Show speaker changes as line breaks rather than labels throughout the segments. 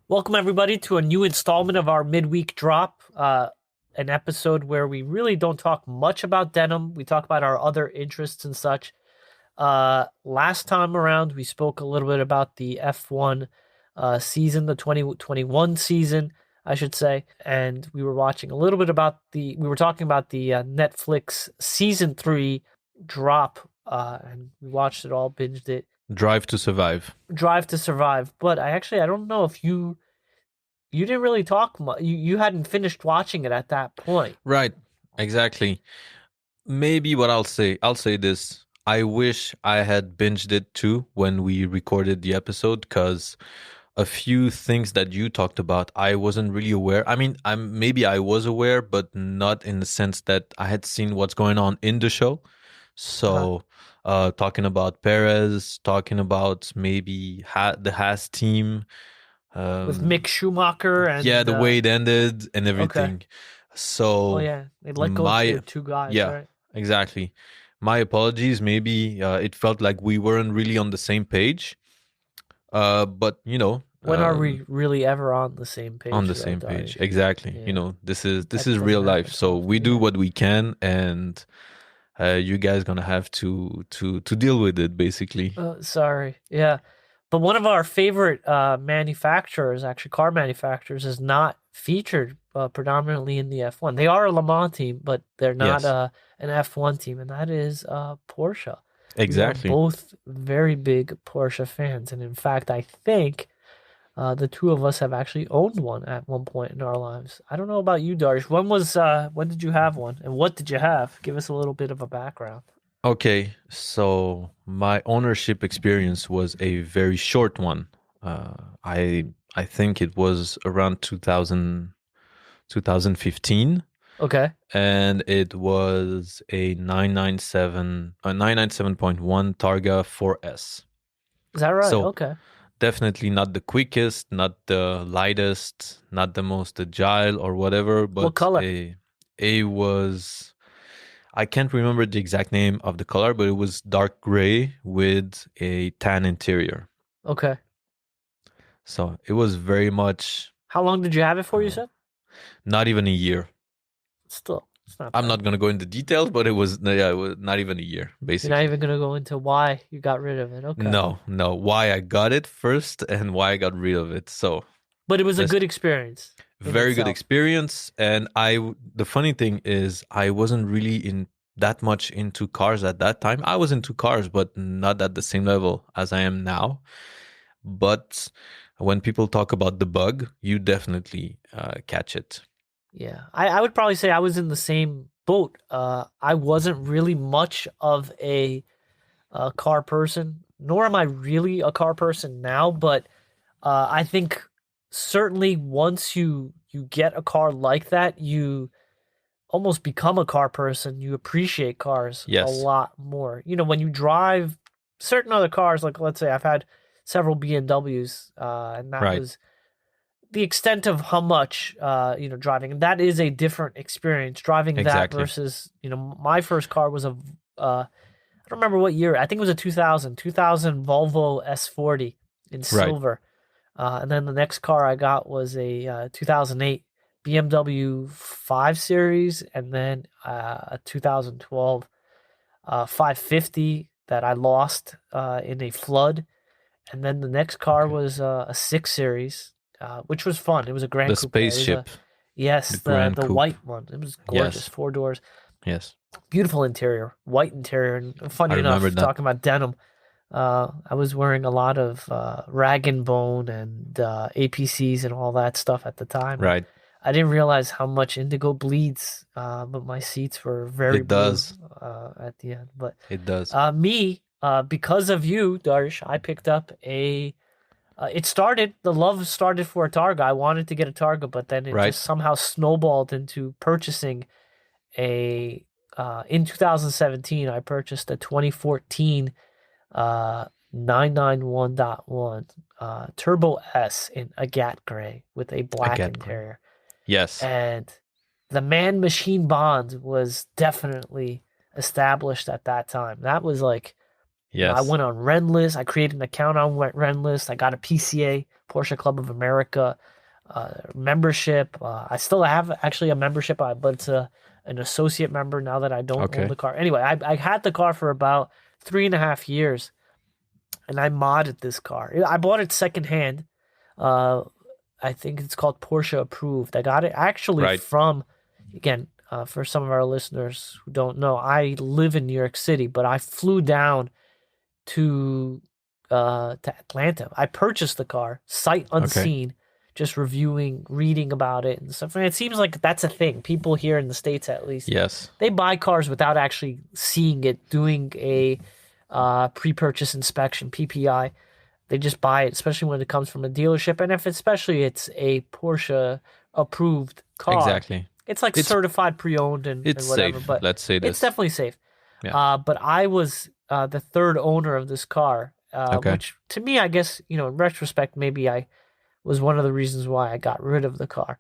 Welcome, everybody, to a new installment of our midweek drop, an episode where we really don't talk much about denim. We talk about our other interests and such. Last time around, we spoke a little bit about the F1 season, the 2021 season, I should say, and we were watching a little bit about we were talking about the Netflix season 3 drop, and we watched it all, binged it.
Drive to Survive.
Drive to Survive, but I don't know if you didn't really talk much. You hadn't finished watching it at that point.
Right, exactly. Maybe what I'll say this. I wish I had binged it too when we recorded the episode, because a few things that you talked about, I wasn't really aware. I mean, I was aware, but not in the sense that I had seen what's going on in the show. So, talking about Perez, talking about maybe the Haas team,
With Mick Schumacher and
yeah, the way it ended and
okay.
everything. So,
Oh yeah, they let go of their two guys,
yeah,
right?
exactly. My apologies. Maybe it felt like we weren't really on the same page. But
When are we really ever on the same page?
on the
though,
same
Darius?
page, exactly.
Yeah.
This is
That
real
doesn't
life.
happen
So
often.
we do
Yeah.
what we can, and you guys gonna have to deal with it, basically.
Sorry. Yeah. But one of our favorite manufacturers, actually car manufacturers, is not featured predominantly in the F1. They are a Le Mans team, but they're not
Yes,
an F1 team, and that is Porsche. We are
exactly.
both very big Porsche fans, and in fact, I think the two of us have actually owned one at one point in our lives. I don't know about you, Darius. When did you have one, and what did you have? Give us a little bit of a background.
Okay, so my ownership experience was a very short one. Uh, I think it was around 2015,
Okay,
and it was a 997.1 Targa 4S.
is that right?
So
Okay.
definitely not the quickest, not the lightest, not the most agile or whatever,
What
but
color?
a was, I can't remember the exact name of the color, but it was dark gray with a tan interior.
Okay.
So it was very much
How long did you have it for, you
uh,
said?
not even a year.
Still, it's not
I'm
bad.
not gonna go into details, but it was not even a year,
You're not
basically.
even gonna go into why you got rid of it. Okay.
No, no, why I got it first and why I got rid of it. So
But it was a
let's
good experience in
very good
itself.
experience. And the funny thing is, I wasn't really in that much into cars at that time. I was into cars, but not at the same level as I am now. But when people talk about the bug, you definitely catch it.
Yeah. I would probably say I was in the same boat. I wasn't really much of a car person, nor am I really a car person now, but I think certainly once you get a car like that, you almost become a car person. You appreciate cars a
Yes,
lot more. When you drive certain other cars, like let's say I've had several BMWs, and that
right,
was the extent of how much driving. And that is a different experience driving that
exactly.
versus my first car was I don't remember what year. I think it was a 2000 Volvo S40 in
Right.
silver. And then the next car I got was a 2008 BMW 5 Series, and then a 2012 550 that I lost in a flood. And then the next car
Okay.
was a 6 Series, which was fun. It was a Grand
The
Coupe. It was
spaceship, the
yes, the
Grand
the
Coupe.
white one. It was gorgeous,
Yes,
4 doors,
yes.
beautiful interior, white interior. And
I
funny
remember
enough,
that.
talking about denim, I was wearing a lot of rag and bone and APCs and all that stuff at the time, and
Right.
I didn't realize how much indigo bleeds. But my seats were very
It
blue
does.
at the end. But
It does.
because of you, Darsh, I picked up a. The love started for a Targa. I wanted to get a Targa, but then it
Right.
just somehow snowballed into purchasing a. In 2017, I purchased a 2014 991.1 Turbo S in agate gray with a
I
black
get great.
interior.
Yes.
And the man machine bond was definitely established at that time. That was like I
Yes.
went on Renlist. I created an account on Renlist. I got a PCA, Porsche Club of America membership. I still have actually a membership, but it's an associate member now that I don't own
Okay.
the car. Anyway, I had the car for about 3.5 years, and I modded this car. I bought it secondhand. Uh, I think it's called Porsche approved. I got it actually
Right.
from, again, for some of our listeners who don't know, I live in New York City, but I flew down to Atlanta. I purchased the car sight
Okay.
unseen, just reviewing, reading about it and stuff. And it seems like that's a thing. People here in the States, at least,
Yes.
they buy cars without actually seeing it, doing a pre-purchase inspection (PPI). They just buy it, especially when it comes from a dealership, and if especially it's a Porsche approved car,
Exactly.
it's like
It's
certified pre-owned and
it's
whatever.
safe.
But
Let's say
it's
this.
definitely safe.
Yeah.
But I was the third owner of this car,
Okay.
which to me, I guess, in retrospect, maybe I was one of the reasons why I got rid of the car.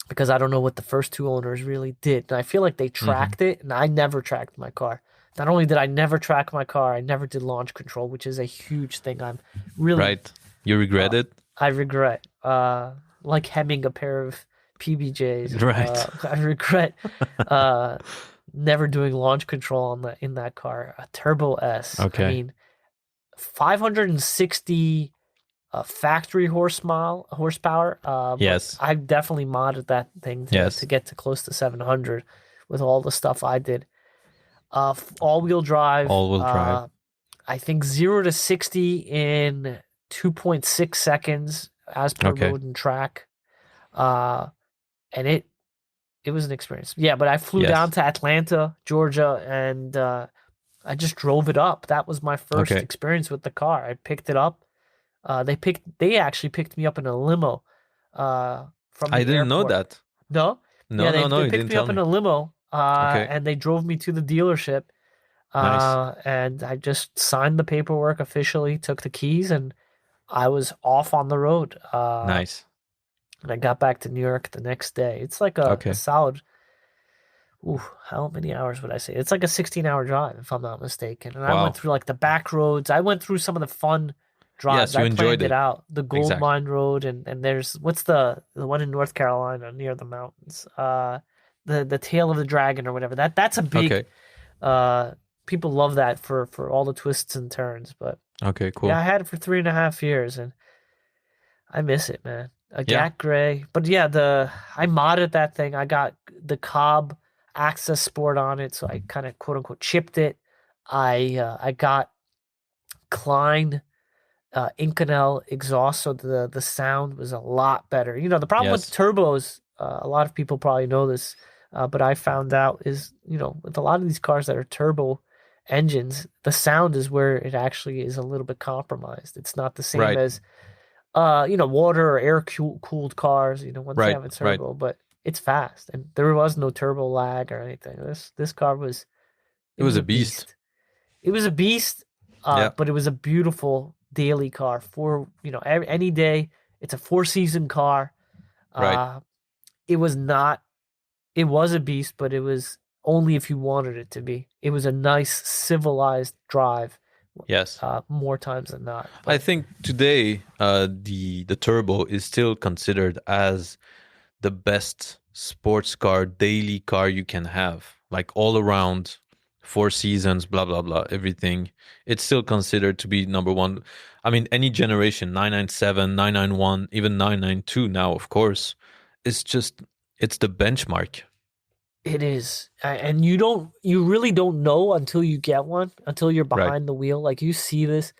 Because I don't know what the first two owners really did. And I feel like they
Mm-hmm.
tracked it, and I never tracked my car. Not only did I never track my car, I never did launch control, which is a huge thing. I'm really,
Right. You regret it?
I regret, like hemming a pair of PBJs.
Right.
I regret, uh, never doing launch control in that car. A Turbo S. I
Okay.
mean, 560 factory horsepower. But
Yes.
I definitely modded that thing to
Yes.
get to close to 700 with all the stuff I did. All-wheel drive.
All-wheel drive.
I think 0 to 60 in 2.6 seconds as per
Okay.
road and track. And it was an experience. Yeah, but I flew
Yes.
down to Atlanta, Georgia, and I just drove it up. That was my first
Okay.
experience with the car. I picked it up. They actually picked me up in a limo from
I
the
didn't know
airport.
that.
No?
No,
Yeah,
no, no,
they
you
picked
didn't
me
tell
up in
me.
a limo,
Okay.
and they drove me to the dealership.
Nice.
And I just signed the paperwork officially, took the keys, and I was off on the road.
Nice.
And I got back to New York the next day. It's like a
Okay.
solid, ooh, how many hours would I say? It's like a 16-hour drive, if I'm not mistaken. And I went
Wow.
through like the back roads. I went through some of the fun drives.
Yes, you
I
enjoyed
planned it
it.
out. The Gold
Exactly.
Mine Road, and there's what's the one in North Carolina near the mountains? The Tail of the Dragon or whatever. That's a big
Okay.
uh people love that for all the twists and turns. But
Okay,
yeah, I
cool.
had it for 3.5 years, and I miss it, man. A
Yeah.
Gat Gray. But yeah, I modded that thing. I got the Cobb Access Sport on it, so I kind of quote unquote chipped it. I got Klein Inconel exhaust, so the sound was a lot better. The problem with
Yes.
turbos, a lot of people probably know this, but I found out is, with a lot of these cars that are turbo engines, the sound is where it actually is a little bit compromised. It's not the same
Right.
as water or air cooled cars, once they
Right.
have a
Right.
turbo, but it's fast and there was no turbo lag or anything. This car was
It
it
was
was
a
a
beast.
beast. It was a beast,
Yeah.
but it was a beautiful daily car for, any day. It's a four-season car.
Right.
Uh, it was not, it was a beast, but it was only if you wanted it to be. It was a nice, civilized drive,
Yes.
more times than not.
I
But
think today the turbo is still considered as the best sports car, daily car you can have. Like all around, four seasons, blah blah blah, everything. It's still considered to be number one. I mean, any generation, 997, 991, even 992 now, of course. It's just it's the benchmark.
it is. And you really don't know until you get one, until you're
Right.
behind the wheel. Like you see this.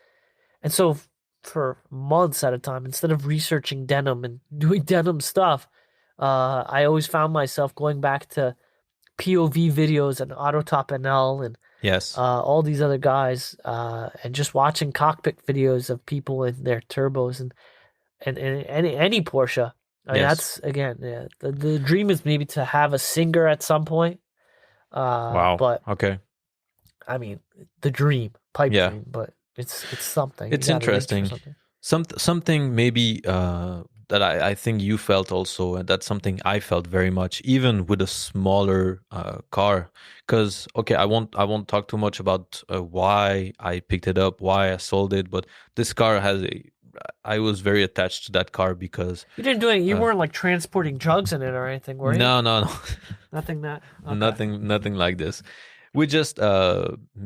And so for months at a time, instead of researching denim and doing denim stuff, I always found myself going back to POV videos and Autotop NL and
Yes.
all these other guys, and just watching cockpit videos of people in their turbos and any Porsche. I mean,
Yes.
that's again, yeah, the dream is maybe to have a Singer at some point.
Wow.
But
Okay.
I mean, the dream, pipe
Yeah.
dream, but it's something. You
It's
got to reach for
interesting.
something.
Something maybe that I think you felt also, and that's something I felt very much, even with a smaller car. Because okay, I won't talk too much about why I picked it up, why I sold it, but this car has a. I was very attached to that car because
You didn't do it. You
uh,
weren't like transporting drugs in it or anything, were you?
no, no, no.
Nothing that. Okay.
Nothing like this. We just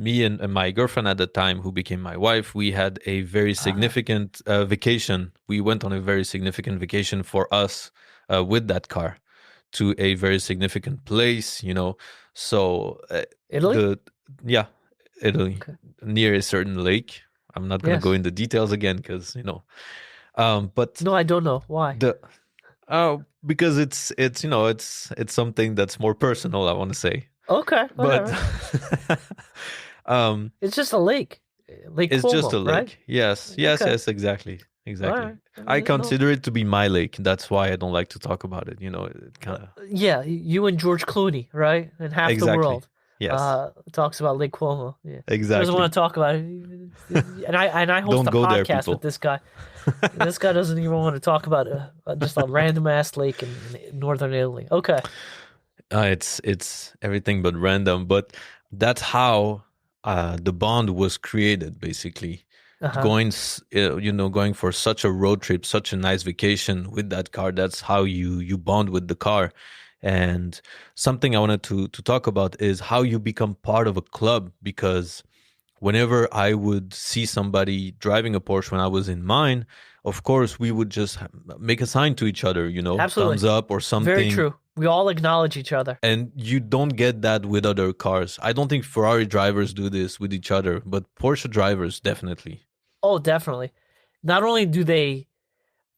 me and my girlfriend at the time, who became my wife, we had a very
Ah,
significant vacation. We went on a very significant vacation for us with that car to a very significant place, you know. So
Italy?
the yeah, Italy,
Okay.
near a certain lake. I'm not gonna go
Yes.
into details again because, you know, but
No, I don't know why.
the because it's you know it's something that's more personal, I want to say.
Okay,
But
whatever.
um
It's just a lake, Lake
it's just a
Como, right?
lake. Yes, yes,
Okay.
yes, exactly.
All
Exactly.
right.
I
No.
consider it to be my lake. That's why I don't like to talk about it. You know, it kind of
Yeah, you and George Clooney, right? And half the
exactly.
world
Yes,
talks about Lake Como. Yeah. Doesn't
exactly.
want to talk about it. And I host
Don't
a
go there,
podcast with
people.
this guy. This guy doesn't even want to talk about just a random ass lake in northern Italy. Okay.
It's everything but random, but that's how the bond was created, basically.
Uh-huh.
You know, going for such a road trip, such a nice vacation with that car. That's how you bond with the car. And something I wanted to talk about is how you become part of a club, because whenever I would see somebody driving a Porsche when I was in mine, of course we would just make a sign to each other, you know,
Absolutely.
thumbs up or
Very
something.
true. We all acknowledge each other.
And you don't get that with other cars. I don't think Ferrari drivers do this with each other, but Porsche drivers definitely.
Oh, definitely. Not only do they,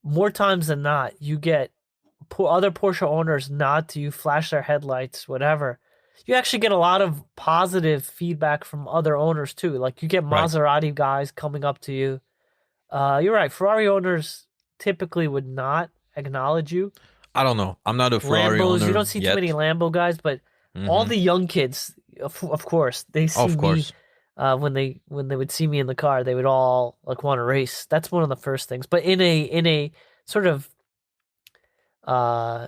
more times than not, you get other Porsche owners nod to you, flash their headlights, whatever. You actually get a lot of positive feedback from other owners too. Like you get
Right.
Maserati guys coming up to you. You're right. Ferrari owners typically would not acknowledge you.
I don't know. I'm not a Ferrari
Lambos, you
owner
don't see too many
yet.
Lambo guys, but all
Hmm.
the young kids, of course, they see
Of
me
course.
when they would see me in the car, they would all like want to race. That's one of the first things. But in a sort of uh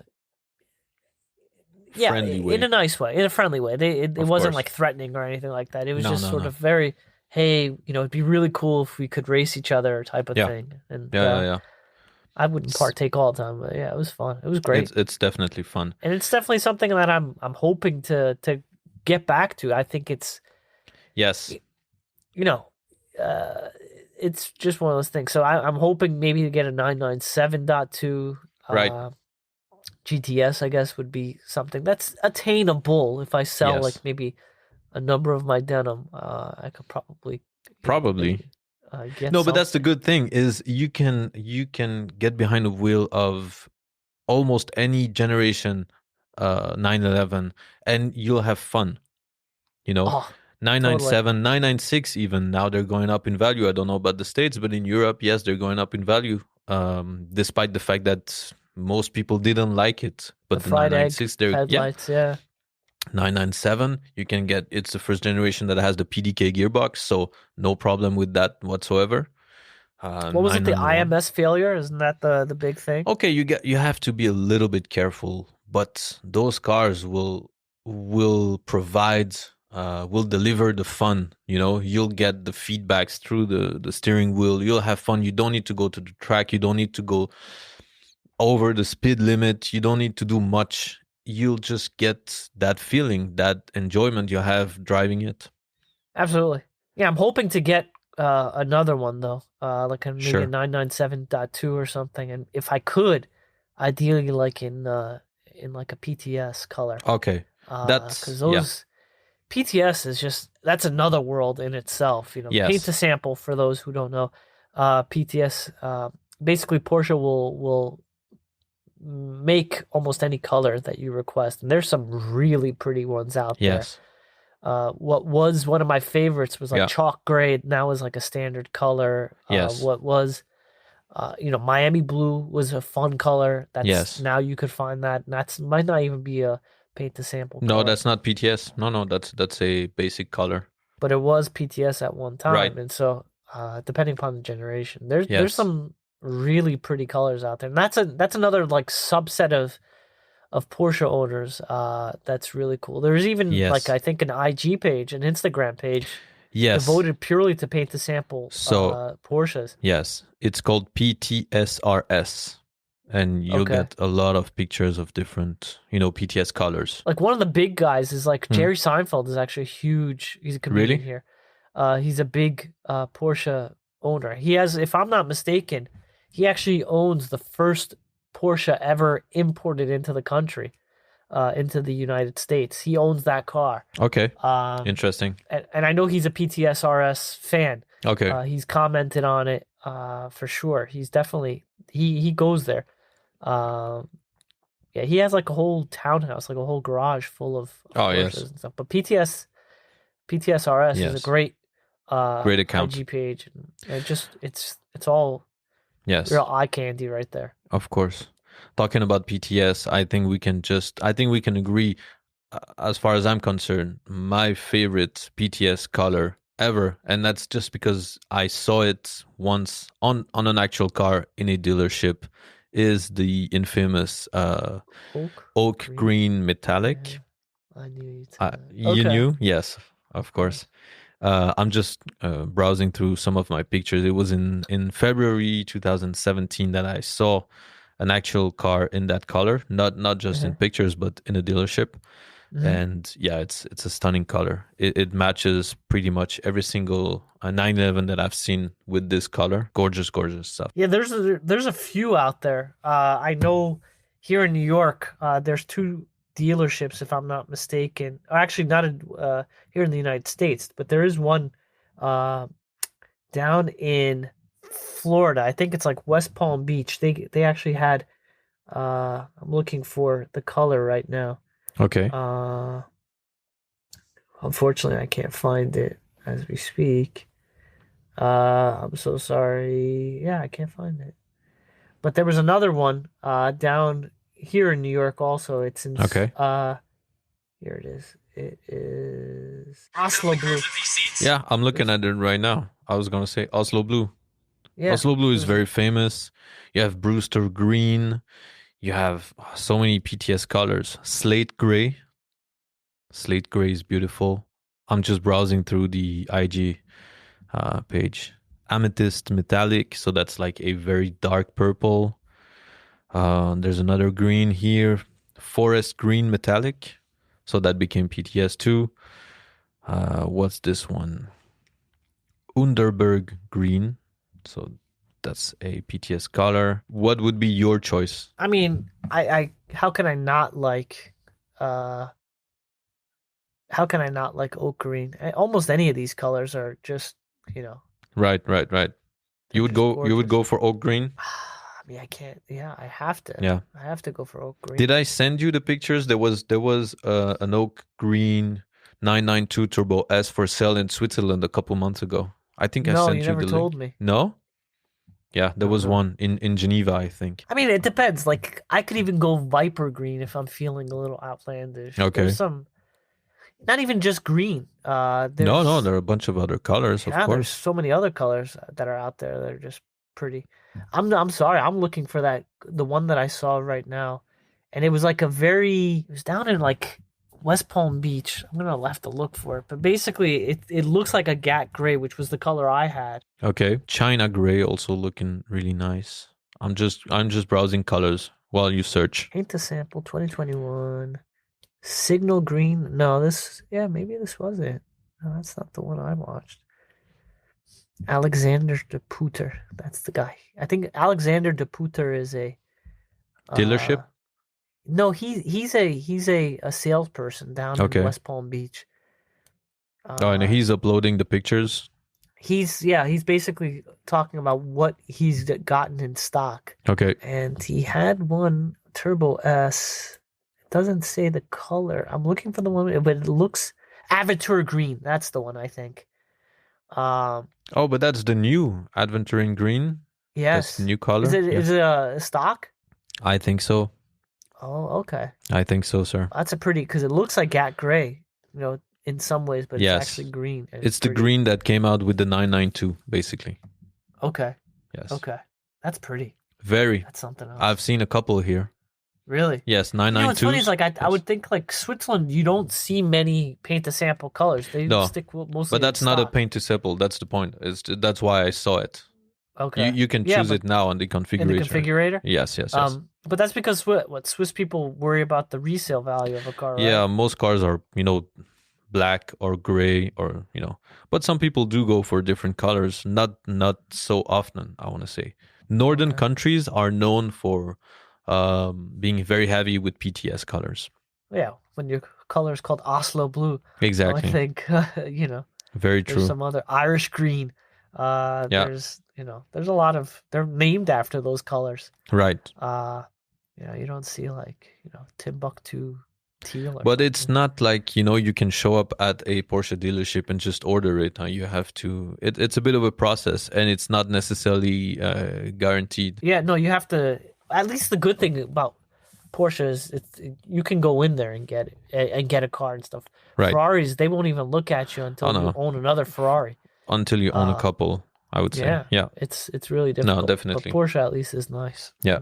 yeah,
Friendly
in a
way.
nice way, in a friendly way. It
Of
wasn't
course.
like threatening or anything like that. It was
No,
just
no,
sort
no.
of very, hey, it'd be really cool if we could race each other type of
Yeah.
thing. And
Yeah, yeah, yeah.
I wouldn't
It's
partake all the time, but yeah, it was fun. It was great.
it's definitely fun.
And it's definitely something that I'm hoping to get back to. I think it's
Yes.
you know, uh, it's just one of those things. So I'm hoping maybe to get a 997.2
Right.
GTS. I guess would be something that's attainable if I sell
Yes.
like maybe a number of my denim. I could probably
Probably.
maybe get
No, but that's the
something.
good thing is you can get behind the wheel of almost any generation 911, and you'll have fun, you know.
Oh, totally.
997, 996, even now they're going up in value. I don't know about the States, but in Europe, yes, they're going up in value, despite the fact that most people didn't like it.
The
But the
fried egg
996, they're, yeah.
headlights. Yeah.
997, you can get, it's the first generation that has the PDK gearbox, so no problem with that whatsoever.
What was it? The
991.
IMS failure? Isn't that the big thing?
Okay, you have to be a little bit careful, but those cars will provide will deliver the fun. You know, you'll get the feedbacks through the steering wheel. You'll have fun. You don't need to go to the track. You don't need to go over the speed limit. You don't need to do much. You'll just get that feeling, that enjoyment you have driving it.
Absolutely. Yeah, I'm hoping to get another one though, like maybe a
Sure.
997.2 or something, and if I could, ideally like in like a PTS color,
Okay.
because
That's yeah.
those PTS is just that's another world in itself. Paint
Yes.
to sample for those who don't know. PTS, basically Porsche will make almost any color that you request, and there's some really pretty ones out there.
Yes.
What was one of my favorites was like
Yeah.
chalk gray. Now is like a standard color.
Yes.
What was, Miami blue was a fun color. That's
Yes.
now you could find that. And that's might not even be a paint to sample
No,
color,
that's not PTS. No, no, that's a basic color.
but it was PTS at one
Right.
time. And so, depending upon the generation, there's
Yes.
some really pretty colors out there. And that's another like subset of Porsche owners. That's really cool. There's even like
Yes.
I think an IG page, an Instagram page
Yes.
devoted purely to paint the sample
So,
Porsches.
yes, it's called PTSRS. And you'll
Okay.
get a lot of pictures of different, PTS colors.
Like one of the big guys is like
Hmm.
Jerry Seinfeld is actually huge. He's a comedian
Really?
here. He's a big Porsche owner. He has, if I'm not mistaken, he actually owns the first Porsche ever imported into the country, into the United States. He owns that car.
Okay.
Interesting.
Interesting.
And I know he's a PTSRS fan.
Okay.
He's commented on it for sure. He's definitely he goes there. Yeah, he has like a whole townhouse, like a whole garage full of
Oh,
Porsches
yes.
and stuff. But PTSRS is a
Yes.
great
Great account.
IG page, and it's all
Yes.
real eye candy right there.
Of course. Talking about PTS, I think we can agree, as far as I'm concerned, my favorite PTS color ever, and that's just because I saw it once on an actual car in a dealership, is the infamous oak green metallic.
Yeah, I knew
You knew? Yes, of course. I'm just browsing through some of my pictures. It was in February 2017 that I saw an actual car in that color, not just in pictures, but in a dealership. And yeah, it's a stunning color. It matches pretty much every single 911 that I've seen with this color. Gorgeous, gorgeous stuff.
Yeah, there's a few out there. I know here in New York, there's two dealerships, if I'm not mistaken. Or actually, not here in the United States, but there is one down in Florida. I think it's like West Palm Beach. They actually had. I'm looking for the color right now.
Okay.
Unfortunately, I can't find it as we speak. I'm so sorry. Yeah, I can't find it. But there was another one down here in New York also. It's in
Okay.
Here it is. It is Oslo Blue.
Yeah, I'm looking at it right now. I was gonna say Oslo Blue.
Yeah.
Oslo Blue is very famous. You have Brewster Green. You have so many PTS colors. Slate Gray. Slate Gray is beautiful. I'm just browsing through the IG page. Amethyst Metallic. So that's like a very dark purple. There's another green here. Forest Green Metallic. So that became PTS too. What's this one? Underberg Green. So that's a PTS color. What would be your choice?
I mean, I how can I not like oak green? Almost any of these colors are just,
Right. You would
gorgeous.
go for oak green?
I mean, I can't. Yeah, I have to.
Yeah.
I have to go for oak green.
Did I send you the pictures? There was an oak green 992 Turbo S for sale in Switzerland a couple months ago. I think I
No,
sent
you
you
never
the
told
link.
me.
No? Yeah, there was
No.
one in Geneva, I think.
I mean, it depends. Like, I could even go Viper green if I'm feeling a little outlandish.
Okay.
There's some, not even just green.
No, there are a bunch of other colors, of
there's
course.
so many other colors that are out there that are just pretty. I'm sorry. I'm looking for the one that I saw right now, and it was like it was down in like West Palm Beach. I'm gonna have to look for it, but basically, it looks like a Gat Gray, which was the color I had.
Okay, China Gray also looking really nice. I'm just browsing colors while you search.
Paint the sample 2021. Signal Green. No, maybe this was it. No, that's not the one I watched. Alexander de Puter. That's the guy. I think Alexander de Puter is a
Dealership?
No, he's a salesperson down in West Palm Beach.
And he's uploading the pictures.
He's basically talking about what he's gotten in stock.
Okay.
And he had one Turbo S. It doesn't say the color. I'm looking for the one, but it looks Aventura Green. That's the one, I think.
But that's the new Adventuring Green.
Yes.
That's the new color.
Is it a stock?
I think so.
Oh, okay.
I think so, sir.
That's because it looks like Gat Gray, in some ways, but it's actually green.
It's the green that came out with the 992, basically.
Okay.
Yes.
Okay. That's pretty.
Very.
That's something else.
I've seen a couple here.
Really?
Yes,
You know, what's
992s.
funny is like I
Yes.
would think like Switzerland, you don't see many paint to sample colors. They
No,
stick mostly.
but that's not a
stock.
paint to sample. That's the point. That's why I saw it.
Okay.
You can choose it now on the configurator.
In the configurator.
Yes.
But that's because what Swiss people worry about the resale value of a car, right?
Yeah, most cars are, black or gray or, but some people do go for different colors. Not so often, I want to say. Northern countries are known for being very heavy with PTS colors.
Yeah, when your color is called Oslo blue.
Exactly.
I think,
Very true.
There's some other Irish green. There's, there's a lot of, they're named after those colors.
Right.
You don't see like, Timbuktu teal.
But it's not like, you can show up at a Porsche dealership and just order it. You have to, it's a bit of a process and it's not necessarily guaranteed.
Yeah, no, you have to, at least the good thing about Porsche is you can go in there and get it and get a car and stuff.
Right.
Ferraris, they won't even look at you until you own another Ferrari.
Until you own a couple, I would say. Yeah.
It's really difficult.
No, definitely.
But Porsche at least is nice.
Yeah.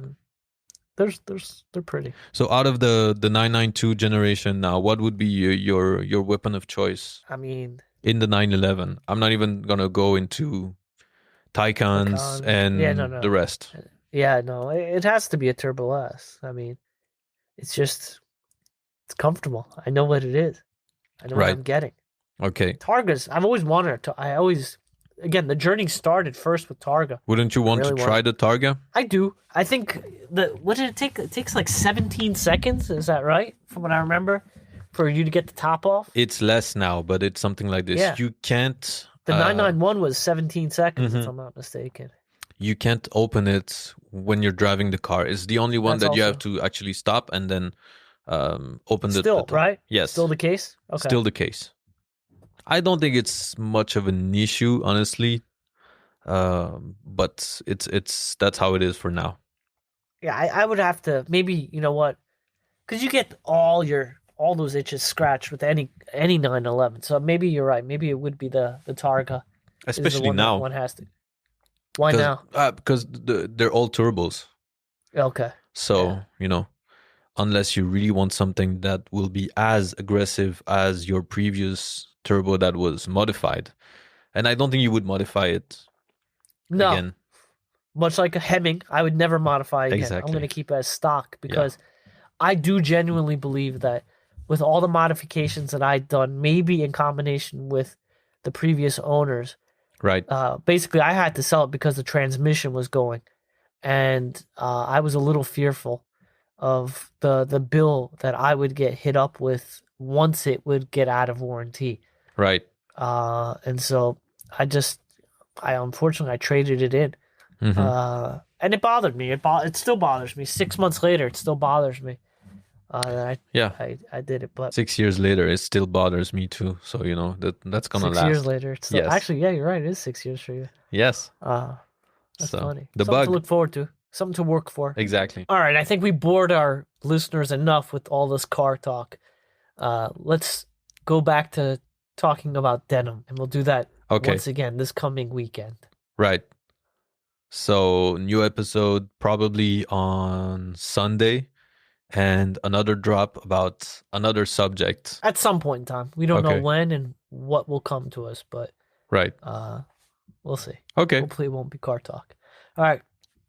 They're pretty.
So out of the 992 generation now, what would be your weapon of choice?
I mean,
in the 911, I'm not even gonna go into Taycans and the rest.
Yeah, no, it has to be a Turbo S. I mean, it's comfortable. I know what it is. I know what I'm getting.
Okay.
Targas, I've always wanted to. Again, the journey started first with Targa.
Wouldn't you want to try the Targa?
I do. I think what did it take? It takes like 17 seconds. Is that right? From what I remember, for you to get the top off.
It's less now, but it's something like this.
Yeah.
You can't.
The 991 was 17 seconds, if I'm not mistaken.
You can't open it when you're driving the car. It's the only one that you have to actually stop and then open the.
Still, right?
Yes.
Still the case. Okay.
Still the case. I don't think it's much of an issue, honestly, but it's that's how it is for now.
Yeah, I would have to maybe, you know what, because you get all those itches scratched with any 911. So maybe you're right. Maybe it would be the Targa,
especially now.
One has to. Why now?
Because they're all turbos.
Okay.
So unless you really want something that will be as aggressive as your previous turbo that was modified, and I don't think you would modify it.
No,
again.
Much like a Hemming, I would never modify again.
Exactly.
I'm going to keep it as stock because I do genuinely believe that with all the modifications that I'd done, maybe in combination with the previous owners,
right?
Basically, I had to sell it because the transmission was going, and I was a little fearful of the bill that I would get hit up with once it would get out of warranty.
Right.
And so I unfortunately traded it in.
Mm-hmm.
And it bothered me. It still bothers me. 6 months later, it still bothers me. I did it, but
6 years later, it still bothers me too. So that's gonna last.
6 years later, it's still, actually, yeah, you're right. It is 6 years for you.
Yes.
That's funny.
The
something
bug
to look forward to. Something to work for.
Exactly.
All right, I think we bored our listeners enough with all this car talk. Let's go back to talking about denim, and we'll do that once again this coming weekend.
Right. So new episode probably on Sunday, and another drop about another subject
at some point in time. We don't know when and what will come to us, but we'll see.
Okay.
Hopefully it won't be car talk. All right.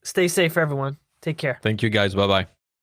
Stay safe, everyone. Take care.
Thank you, guys. Bye-bye.